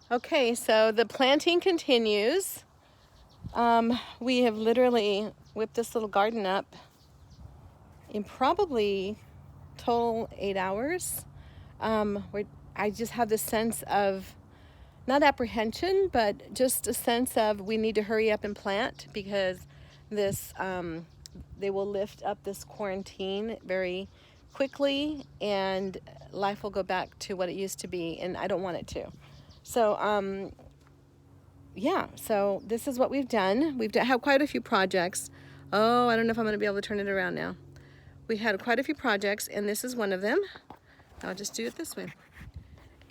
Okay, so the planting continues. We have literally whipped this little garden up in probably total 8 hours. I just have this sense of not apprehension, but just a sense of we need to hurry up and plant because this they will lift up this quarantine very quickly and life will go back to what it used to be, and I don't want it to. So yeah, so this is what we've done. We've had quite a few projects. Oh, I don't know if I'm going to be able to turn it around now. We had quite a few projects, and this is one of them. I'll just do it this way.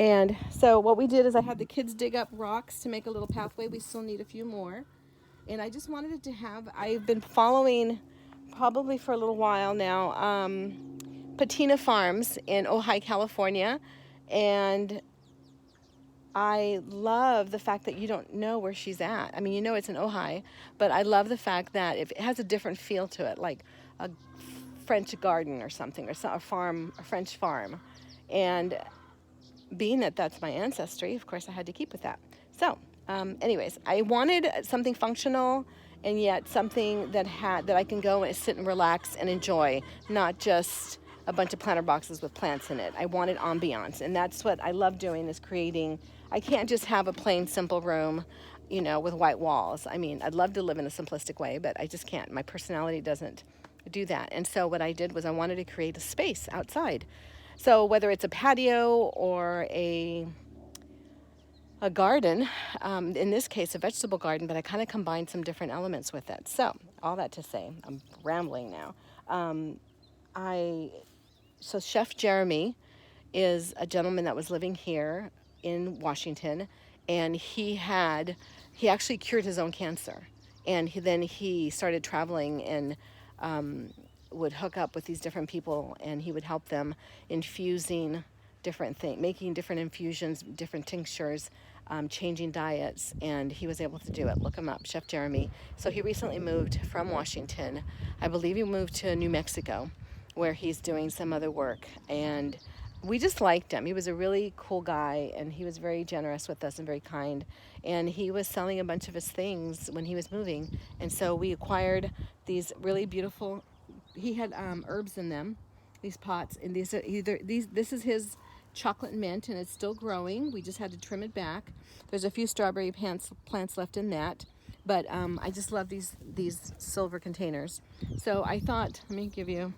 And so what we did is I had the kids dig up rocks to make a little pathway. We still need a few more. And I just wanted it to have, I've been following probably for a little while now, Patina Farms in Ojai, California. And I love the fact that you don't know where she's at. I mean, you know it's in Ojai, but I love the fact that it has a different feel to it, like a French garden or something, or a farm, a French farm. And being that that's my ancestry, of course I had to keep with that. So anyways, I wanted something functional and yet something that I can go and sit and relax and enjoy, not just a bunch of planter boxes with plants in it. I wanted ambiance, and that's what I love doing, is creating. I can't just have a plain simple room, with white walls. I mean, I'd love to live in a simplistic way, but I just can't. My personality doesn't do that. And so what I did was I wanted to create a space outside. So whether it's a patio or a garden, in this case a vegetable garden, but I kind of combined some different elements with it. So all that to say, I'm rambling now. So Chef Jeremy is a gentleman that was living here in Washington, and he actually cured his own cancer, and then he started traveling and would hook up with these different people, and he would help them infusing different things, making different infusions, different tinctures, changing diets, and he was able to do it. Look him up, Chef Jeremy. So he recently moved from Washington. I believe he moved to New Mexico, where he's doing some other work, and we just liked him. He was a really cool guy, and he was very generous with us and very kind, and he was selling a bunch of his things when he was moving, and so we acquired these really beautiful, he had herbs in them, these pots, and this is his chocolate mint, and it's still growing. We just had to trim it back. There's a few strawberry plants left in that, but I just love these silver containers. So I thought, let me give you,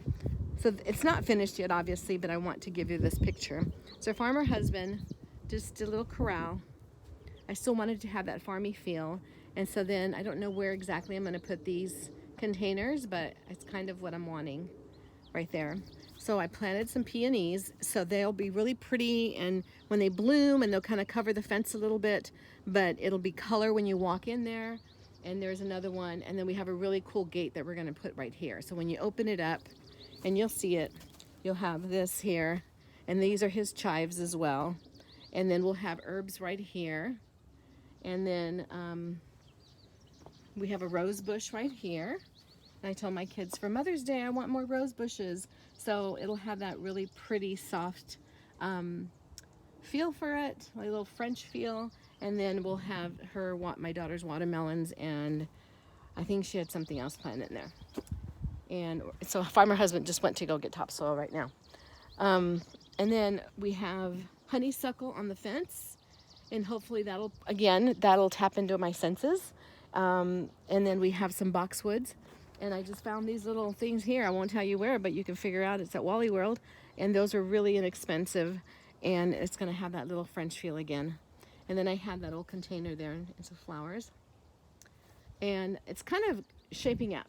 so it's not finished yet, obviously, but I want to give you this picture. So farmer husband, just a little corral. I still wanted to have that farmy feel, and so then I don't know where exactly I'm going to put these containers, but it's kind of what I'm wanting right there. So I planted some peonies, so they'll be really pretty, and when they bloom, and they'll kind of cover the fence a little bit, but it'll be color when you walk in there. And there's another one, and then we have a really cool gate that we're going to put right here. So when you open it up, and you'll see it, you'll have this here, and these are his chives as well. And then we'll have herbs right here, and then we have a rose bush right here. And I told my kids for Mother's Day I want more rose bushes, so it'll have that really pretty soft feel for it, a little French feel. And then we'll have my daughter's watermelons, and I think she had something else planted in there. And so farmer husband just went to go get topsoil right now. And then we have honeysuckle on the fence, and hopefully that'll tap into my senses. And then we have some boxwoods, and I just found these little things here. I won't tell you where, but you can figure out. It's at Wally World, and those are really inexpensive, and it's going to have that little French feel again. And then I had that old container there and some flowers, and it's kind of shaping up.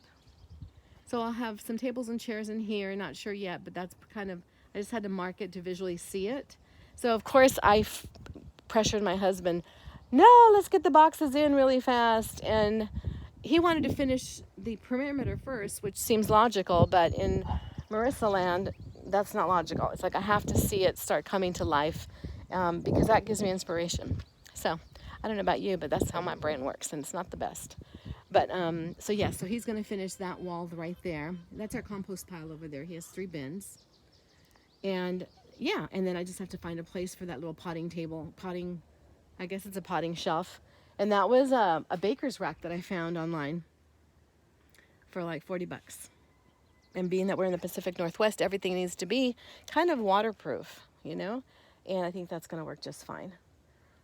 So I'll have some tables and chairs in here, not sure yet, but that's kind of, I just had to mark it to visually see it. So of course I pressured my husband, no, let's get the boxes in really fast. And he wanted to finish the perimeter first, which seems logical, but in Marissa land, that's not logical. It's like I have to see it start coming to life, because that gives me inspiration. So I don't know about you, but that's how my brain works, and it's not the best. But so he's going to finish that wall right there. That's our compost pile over there. He has 3 bins. And yeah, and then I just have to find a place for that little potting I guess it's a potting shelf. And that was a baker's rack that I found online for like 40 bucks. And being that we're in the Pacific Northwest, everything needs to be kind of waterproof, you know? And I think that's going to work just fine.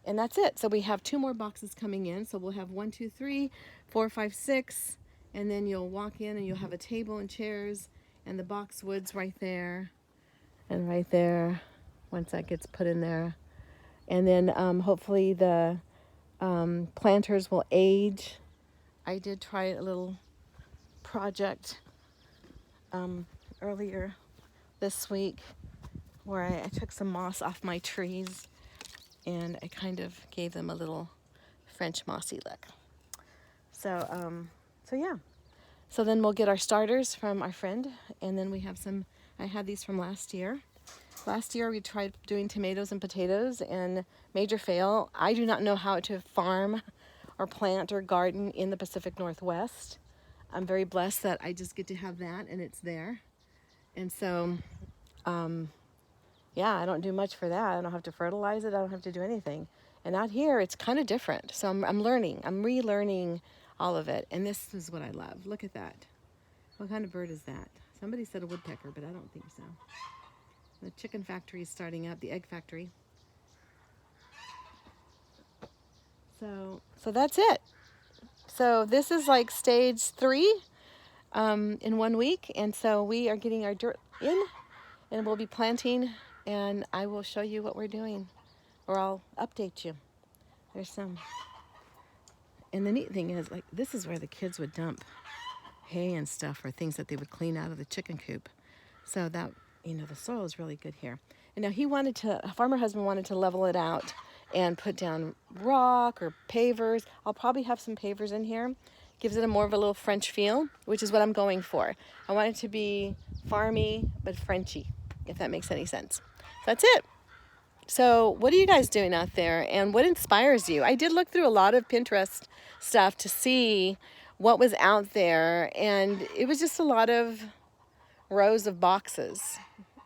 And that's it. So we have 2 more boxes coming in. So we'll have 1, 2, 3, 4, 5, 6. And then you'll walk in and you'll have a table and chairs and the boxwoods right there and right there once that gets put in there. And then hopefully the planters will age. I did try a little project earlier this week where I took some moss off my trees and I kind of gave them a little French mossy look. So yeah. So then we'll get our starters from our friend, and then we have some, I had these from last year. Last year we tried doing tomatoes and potatoes, and major fail. I do not know how to farm or plant or garden in the Pacific Northwest. I'm very blessed that I just get to have that and it's there. And so, yeah, I don't do much for that. I don't have to fertilize it. I don't have to do anything. And out here, it's kind of different. So I'm learning. I'm relearning all of it. And this is what I love. Look at that. What kind of bird is that? Somebody said a woodpecker, but I don't think so. The chicken factory is starting up, the egg factory. So that's it. So this is like stage 3 in 1 week. And so we are getting our dirt in and we'll be planting, and I will show you what we're doing, or I'll update you. There's some. And the neat thing is, like, this is where the kids would dump hay and stuff, or things that they would clean out of the chicken coop. So that, you know, the soil is really good here. And now farmer husband wanted to level it out and put down rock or pavers. I'll probably have some pavers in here. Gives it a more of a little French feel, which is what I'm going for. I want it to be farmy, but Frenchy, if that makes any sense. That's it. So what are you guys doing out there, and what inspires you? I did look through a lot of Pinterest stuff to see what was out there, and it was just a lot of rows of boxes.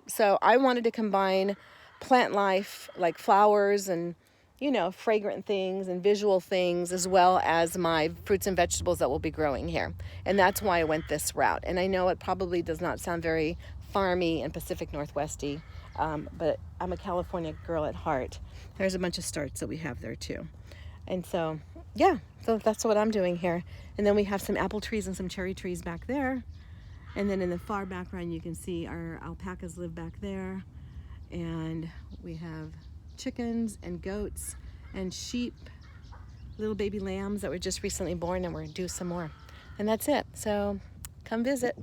So I wanted to combine plant life, like flowers and, you know, fragrant things and visual things, as well as my fruits and vegetables that will be growing here. And that's why I went this route. And I know it probably does not sound very farmy and Pacific Northwesty, but I'm a California girl at heart. There's a bunch of starts that we have there too. And so, yeah, so that's what I'm doing here. And then we have some apple trees and some cherry trees back there. And then in the far background, you can see our alpacas live back there. And we have chickens and goats and sheep, little baby lambs that were just recently born, and we're due some more. And that's it. So come visit.